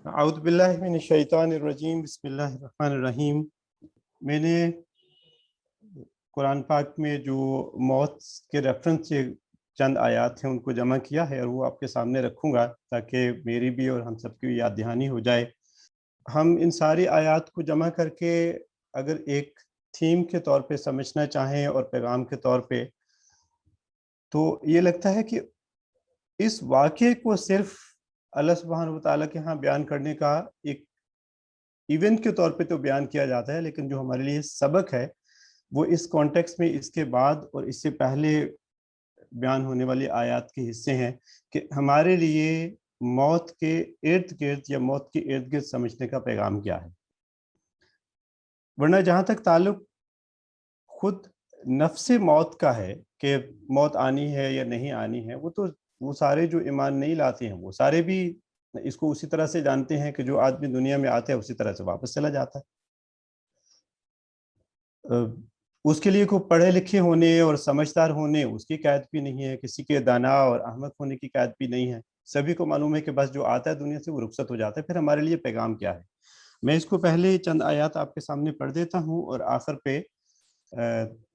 اعوذ باللہ من الشیطان الرجیم بسم اللہ الرحمن الرحیم۔ میں نے قرآن پاک میں جو موت کے ریفرنس سے چند آیات ہیں ان کو جمع کیا ہے اور وہ آپ کے سامنے رکھوں گا تاکہ میری بھی اور ہم سب کی بھی یاد دہانی ہو جائے۔ ہم ان ساری آیات کو جمع کر کے اگر ایک تھیم کے طور پہ سمجھنا چاہیں اور پیغام کے طور پہ، تو یہ لگتا ہے کہ اس واقعے کو صرف اللہ سبحانہ و تعالیٰ کے ہاں بیان کرنے کا ایک ایونٹ کے طور پہ تو بیان کیا جاتا ہے، لیکن جو ہمارے لیے سبق ہے وہ اس کانٹیکس میں اس کے بعد اور اس سے پہلے بیان ہونے والی آیات کے حصے ہیں کہ ہمارے لیے موت کے ارد گرد یا موت کے ارد گرد سمجھنے کا پیغام کیا ہے۔ ورنہ جہاں تک تعلق خود نفس موت کا ہے کہ موت آنی ہے یا نہیں آنی ہے، وہ سارے جو ایمان نہیں لاتے ہیں وہ سارے بھی اس کو اسی طرح سے جانتے ہیں کہ جو آدمی دنیا میں آتا ہے اسی طرح سے واپس چلا جاتا ہے۔ اس کے لیے کوئی پڑھے لکھے ہونے اور سمجھدار ہونے اس کی قید بھی نہیں ہے، کسی کے دانا اور احمق ہونے کی قید بھی نہیں ہے۔ سبھی کو معلوم ہے کہ بس جو آتا ہے دنیا سے وہ رخصت ہو جاتا ہے۔ پھر ہمارے لیے پیغام کیا ہے؟ میں اس کو پہلے چند آیات آپ کے سامنے پڑھ دیتا ہوں اور آخر پہ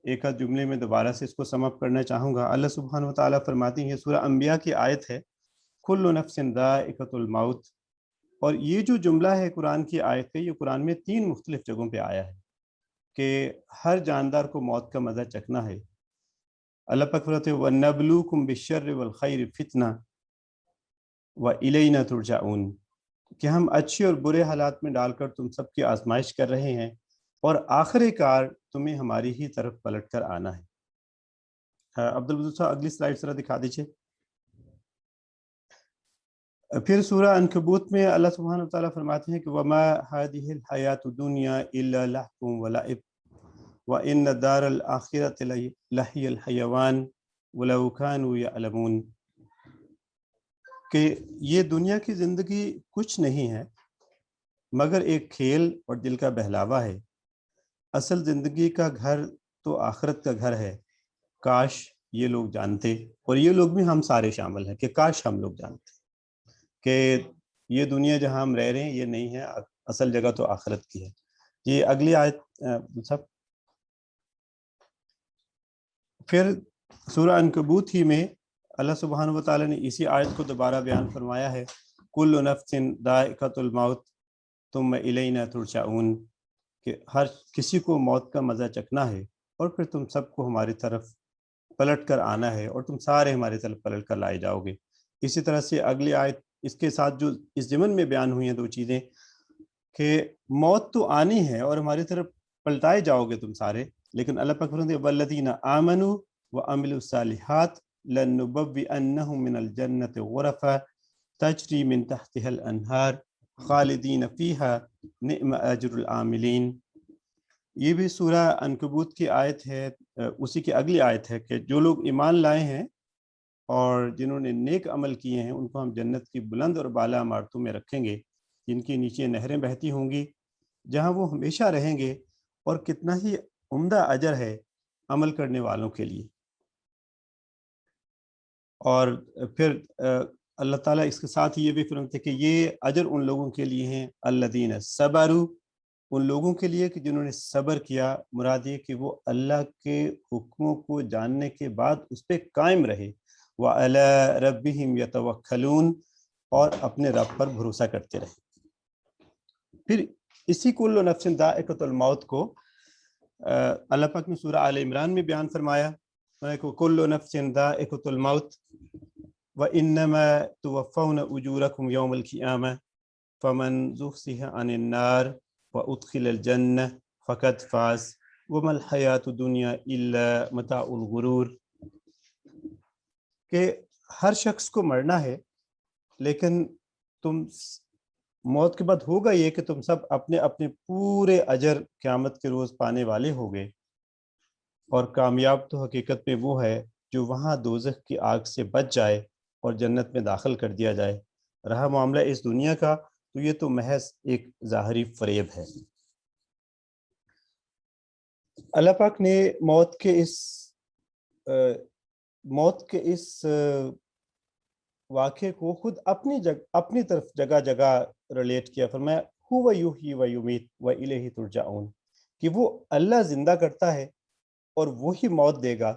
ایک آدھ جملے میں دوبارہ سے اس کو سم اپ کرنا چاہوں گا۔ اللہ سبحانہ و تعالیٰ فرماتی ہیں، سورہ انبیاء کی آیت ہے، کل نفس ذائقۃ الموت۔ اور یہ جو جملہ ہے قرآن کی آیت کا، یہ قرآن میں 3 مختلف جگہوں پہ آیا ہے کہ ہر جاندار کو موت کا مزہ چکھنا ہے۔ اللہ پاک فرماتے ہیں وَنَبْلُوكُمْ بِالشَّرِّ وَالْخَيْرِ فِتْنَةً وَإِلَيْنَا تُرْجَعُونَ، کہ ہم اچھے اور برے حالات میں ڈال کر تم سب کی آزمائش کر رہے ہیں اور آخر کار تمہیں ہماری ہی طرف پلٹ کر آنا ہے۔ عبدالبدر صاحب اگلی سلائیڈ ذرا دکھا دیجیے۔ پھر سورہ عنکبوت میں اللہ سبحانہ وتعالیٰ فرماتے ہیں کہ وَمَا هَذِهِ الْحَيَاةُ الدُّنْيَا إِلَّا لَهْوٌ وَلَعِبٌ وَإِنَّ الدَّارَ الْآخِرَةَ لَهِيَ الْحَيَوَانُ وَلَوْ كَانُوا يَعْلَمُونَ، کہ یہ دنیا کی زندگی کچھ نہیں ہے مگر ایک کھیل اور دل کا بہلاوا ہے، اصل زندگی کا گھر تو آخرت کا گھر ہے، کاش یہ لوگ جانتے۔ اور یہ لوگ بھی ہم سارے شامل ہیں کہ کاش ہم لوگ جانتے کہ یہ دنیا جہاں ہم رہ رہے ہیں یہ نہیں ہے، اصل جگہ تو آخرت کی ہے۔ یہ اگلی آیت سب پھر سورہ عنکبوت ہی میں اللہ سبحانہ و تعالیٰ نے اسی آیت کو دوبارہ بیان فرمایا ہے، کل نفس ذائقۃ الموت ثم الینا ترجعون، کہ ہر کسی کو موت کا مزہ چکھنا ہے اور پھر تم سب کو ہماری طرف پلٹ کر آنا ہے اور تم سارے ہماری طرف پلٹ کر لائے جاؤ گے۔ اسی طرح سے اگلی آیت اس کے ساتھ جو اس ضمن میں بیان ہوئی ہیں 2 چیزیں کہ موت تو آنی ہے اور ہماری طرف پلٹائے جاؤ گے تم سارے، لیکن اللہ پاک فرماتے ہیں والذین آمنوا وعملوا الصالحات لنبوئنہم من الجنۃ غرفا تجری من تحتها الانہار خالدین فیہا نعم اجر العاملین۔ یہ بھی سورہ عنکبوت کی آیت ہے، اسی کی اگلی آیت ہے کہ جو لوگ ایمان لائے ہیں اور جنہوں نے نیک عمل کیے ہیں ان کو ہم جنت کی بلند اور بالا عمارتوں میں رکھیں گے جن کے نیچے نہریں بہتی ہوں گی، جہاں وہ ہمیشہ رہیں گے، اور کتنا ہی عمدہ اجر ہے عمل کرنے والوں کے لیے۔ اور پھر اللہ تعالیٰ اس کے ساتھ یہ بھی فرماتے ہیں کہ یہ اجر ان لوگوں کے لیے ہیں الذین صبروا، ان لوگوں کے لیے کہ جنہوں نے صبر کیا، مراد یہ کہ وہ اللہ کے حکموں کو جاننے کے بعد اس پہ قائم رہے، وَعَلَىٰ رَبِّهِمْ يَتَوَكَّلُونَ، اور اپنے رب پر بھروسہ کرتے رہے۔ پھر اسی کل نفس ذائقۃ الموت کو اللہ پاک نے سورہ آل عمران میں بیان فرمایا، کل نفس ذائقۃ الموت وَإِنَّمَا تُوَفَّوْنَ أُجُورَكُمْ يَوْمَ الْقِيَامَةِ فَمَنْ زُحْزِحَ عَنِ النَّارِ وَأُدْخِلَ الْجَنَّةَ فَقَدْ فَازَ وَمَا الْحَيَاةُ الدُّنْيَا إِلَّا مَتَاعُ الْغُرُورِ، کہ ہر شخص کو مرنا ہے لیکن تم موت کے بعد ہوگا یہ کہ تم سب اپنے اپنے پورے اجر قیامت کے روز پانے والے ہوگے، اور کامیاب تو حقیقت میں وہ ہے جو وہاں دوزخ کی آگ سے بچ جائے اور جنت میں داخل کر دیا جائے۔ رہا معاملہ اس دنیا کا تو یہ تو محض ایک ظاہری فریب ہے۔ اللہ پاک نے موت کے اس वाक़े को खुद अपनी तरफ जगह जगह रिलेट किया, फरमाया हुवा युहयी व युमीत व इलैहि तुरजाऊन, कि वो अल्लाह जिंदा करता है और वही मौत देगा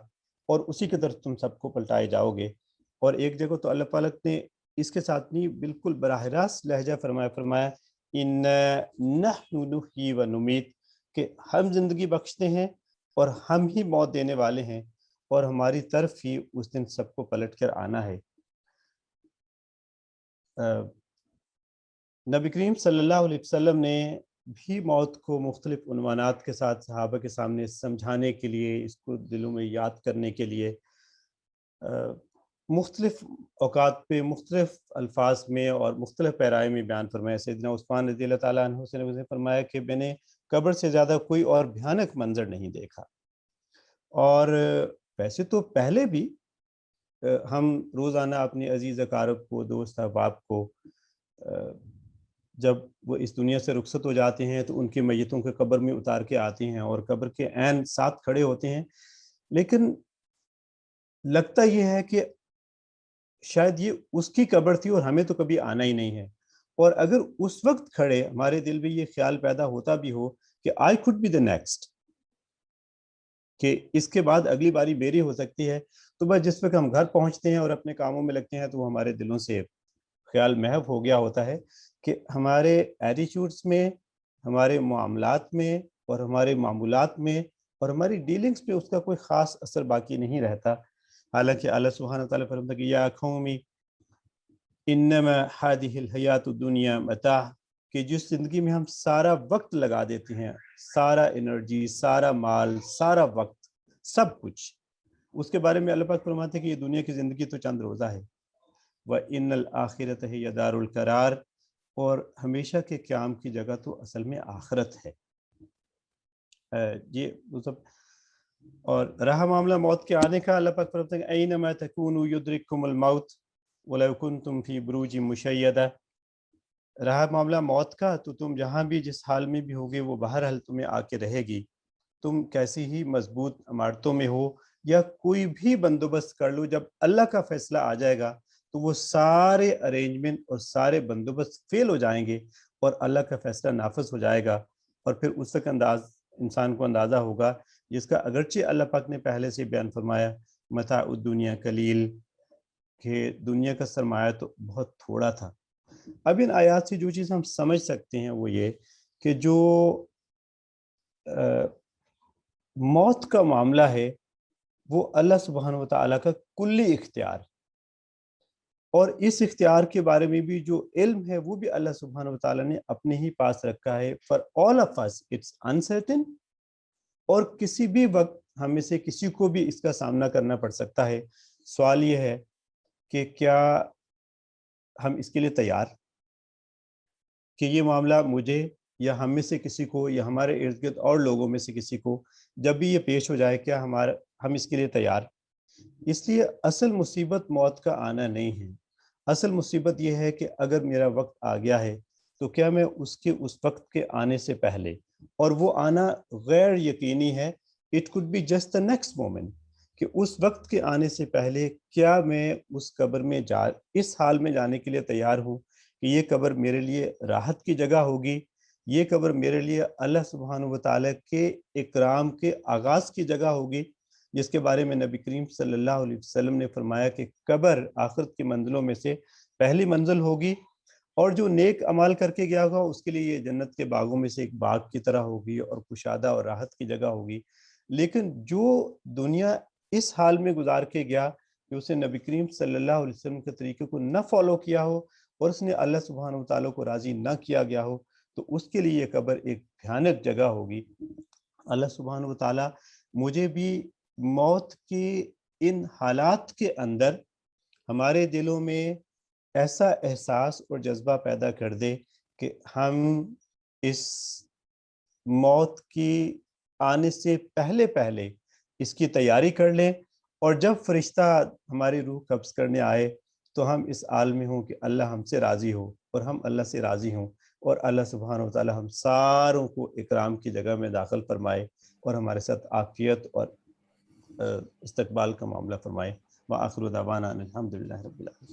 और उसी की तरफ तुम सबको पलटाए जाओगे। और एक जगह तो अल्लाह पाक ने इसके साथ नहीं बिल्कुल बराह रास्त लहजा फरमाया इन्ना नहनु नुहयी व नुमीत, कि हम जिंदगी बख्शते हैं और हम ही मौत देने वाले हैं और हमारी तरफ ही उस दिन सबको पलट कर आना है। नबी करीम सल्लल्लाहु अलैहि वसल्लम ने भी मौत को मुख्तलिफ उन्वानात के साथ सहाबा के सामने समझाने के लिए, इसको दिलों में याद करने के लिए मुख्तलिफ औकात पे मुख्तलिफ अल्फाज में और मुख्तलिफ पैराए में बयान फरमाया। सैयदना उस्मान रज़ी अल्लाह ताला अन्हु से फरमाया कि मैंने कब्र से ज़्यादा कोई और भयानक मंजर नहीं देखा। और वैसे तो पहले भी हम रोज़ाना अपने अजीज़ अकारब को, दोस्त अहबाब को जब वो इस दुनिया से रुखसत हो जाते हैं तो उनकी मैयतों के कब्र में उतार के आते हैं और कब्र के ऐन साथ खड़े होते हैं। लेकिन लगता ये है कि शायद ये उसकी कब्र थी और हमें तो कभी आना ही नहीं है। और अगर उस वक्त खड़े हमारे दिल में ये ख्याल पैदा होता भी हो कि I could be the next, कि इसके बाद अगली बारी मेरी हो सकती है, तो बस जिस वक्त हम घर पहुंचते हैं और अपने कामों में लगते हैं तो वो हमारे दिलों से ख्याल महव हो गया होता है कि हमारे एटीट्यूड्स में, हमारे मामलात में और हमारे मामूलात में और हमारी डीलिंग्स में उसका कोई ख़ास असर बाकी नहीं रहता। हालांकि अल्लाह सुब्हानहू व तआला फरमाता है कि या कौमी इन्नमा हादिहिल हयातुद दुनिया मता, कि जिस ज़िंदगी में हम सारा वक्त लगा देते हैं, सारा एनर्जी, सारा माल, सारा वक्त, सब कुछ, उसके बारे में अल्लाह पाक फरमाते हैं कि ये दुनिया की ज़िंदगी तो चंद रोज़ा है। व इन्नल आखिरत हिय दारुल करार, और हमेशा के क़याम की जगह तो असल में आखिरत है। ये वो सब। और रहा मामला मौत के आने का, अल्लाह पाक फरमाते हैं ऐनमा तकूनु युद्रिकुमुल मौत वलौ कुंतुम फी बुरूजिन मुशय्यदा। रहा मामला मौत का, तो तुम जहाँ भी जिस हाल में भी होगे वो बहरहाल तुम्हें आके रहेगी। तुम कैसी ही मजबूत इमारतों में हो या कोई भी बंदोबस्त कर लो, जब अल्लाह का फैसला आ जाएगा तो वो सारे अरेंजमेंट और सारे बंदोबस्त फेल हो जाएंगे और अल्लाह का फैसला नाफिज हो जाएगा। और फिर उस तक इंसान को अंदाज़ा होगा, जिसका अगरचे अल्लाह पाक ने पहले से बयान फरमाया मता दुनिया कलील, कि दुनिया का सरमाया तो बहुत थोड़ा था। अब इन आयात से जो चीज़ हम समझ सकते हैं वो ये कि जो मौत का मामला है वो अल्लाह सुब्हानहू व तआला का कुल्ली इख्तियार, और इस इख्तियार के बारे में भी जो इल्म है वो भी अल्लाह सुब्हानहू व तआला ने अपने ही पास रखा है। For all of us it's uncertain, और किसी भी वक्त हम में से किसी को भी इसका सामना करना पड़ सकता है। सवाल ये है कि क्या हम इसके लिए तैयार, कि ये मामला मुझे या हम में से किसी को या हमारे इर्द गिर्द और लोगों में से किसी को जब भी ये पेश हो जाए, क्या हम इसके लिए तैयार। इसलिए असल मुसीबत मौत का आना नहीं है। असल मुसीबत यह है कि अगर मेरा वक्त आ गया है तो क्या मैं उसके उस वक्त के आने से पहले, और वो आना गैर यकीनी है, it could be just the next moment, कि उस वक्त के आने से पहले क्या मैं उस कब्र में इस हाल में जाने के लिए तैयार हूँ कि ये कब्र मेरे लिए राहत की जगह होगी, ये कब्र मेरे लिए अल्लाह सुब्हानहू व तआला के इकराम के आगाज़ की जगह होगी, जिसके बारे में नबी करीम सल्लल्लाहु अलैहि वसल्लम ने फरमाया कि कब्र आखिरत की मंजिलों में से पहली मंजिल होगी, और जो नेक अमाल करके गया होगा उसके लिए ये जन्नत के बागों में से एक बाग की तरह होगी और कुशादा और राहत की जगह होगी। लेकिन जो दुनिया इस हाल में गुजार के गया कि उसने नबी करीम सल्लल्लाहु अलैहि वसल्लम के तरीके को न फॉलो किया हो और उसने अल्लाह सुब्हानहू व तआला को राज़ी न किया गया हो, तो उसके लिए ये कब्र एक भयानक जगह होगी। अल्लाह सुब्हानहू व तआला मुझे भी मौत के इन हालात के अंदर हमारे दिलों में ऐसा एहसास और जज्बा पैदा कर दे कि हम इस मौत की आने से पहले पहले इसकी तैयारी कर लें, और जब फरिश्ता हमारी रूह कब्ज़ करने आए तो हम इस आल में हों कि अल्लाह हमसे राज़ी हो और हम अल्लाह से राज़ी हों, और अल्लाह सुब्हानहू व तआला हम सारों को इकराम की जगह में दाखिल फरमाए और हमारे साथ आफ़ियत और इस्तक़बाल का मामला फरमाए। व आखिरु दावाना अनिल हम्दुलिल्लाहि रब्बिल आलमीन।